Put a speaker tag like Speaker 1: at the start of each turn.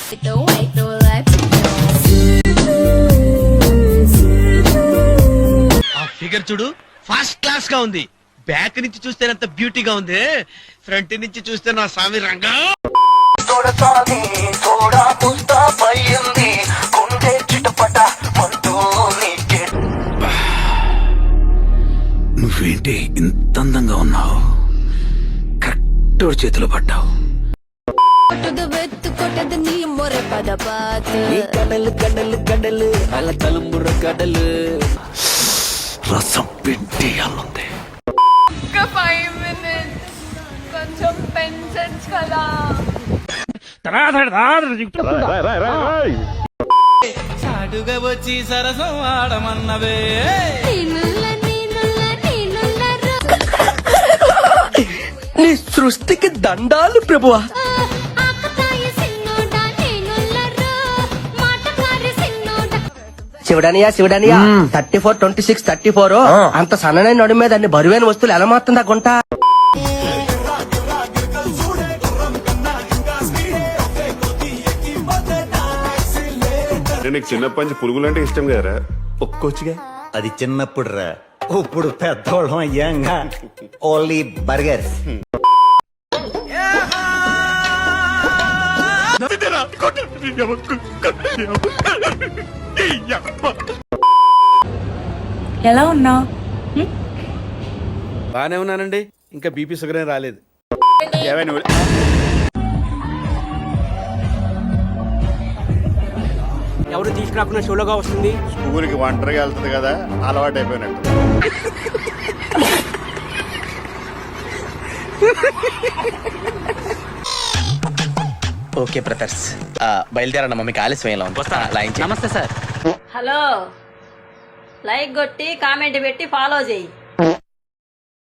Speaker 1: ఆ ఫిగర్ చూడు, first class గా ఉంది. బ్యాక్ నుంచి చూస్తే ఎంత బ్యూటీగా ఉంది, ఫ్రంట్ నుంచి చూస్తే నా స్వామి రంగా.
Speaker 2: నువ్వేంటి ఇంత అందంగా ఉన్నావు? కరెక్ట్ చేతిలో పడ్డావు.
Speaker 3: అలా తలుముర కడలు
Speaker 2: రసం పెట్టి అల్లుంది.
Speaker 4: 5 minutes కొంచెం పెంచచ్చు కదా.
Speaker 3: చాటుగా వచ్చి సరసం ఆడమన్నవే.
Speaker 5: నీ సృష్టికి దండాలు ప్రభువా. శివడనియా 34-26-34 అంత సన్ననైన నడుము మీద అన్ని బరువైన వస్తువులు ఎలా మారుతుందా గుంట?
Speaker 6: నీకు చిన్నప్పటి నుంచి పురుగులంటే ఇష్టం కదరా, ఒక్కొచ్చిగా.
Speaker 7: అది చిన్నప్పుడు రా, ఇప్పుడు పెద్దోళ్ళం అయ్యాంగా ఓన్లీ బర్గర్.
Speaker 4: ఎలా ఉన్నావు?
Speaker 1: బానే ఉన్నానండి, ఇంకా బీపీ షుగర్ ఏం రాలేదు.
Speaker 5: ఎవరు తీసుకురాకుండా షోలోగా వస్తుంది.
Speaker 6: స్కూల్కి ఒంటరిగా వెళ్తుంది కదా, అలవాటు అయిపోయినట్టు.
Speaker 5: ఓకే బ్రదర్స్, బయలుదేరన్న మమ్మీకి ఆలస్యం ఎలా ఉంది? నమస్తే సార్.
Speaker 4: హలో, లైక్ కొట్టి కామెంట్ పెట్టి ఫాలో చేయి.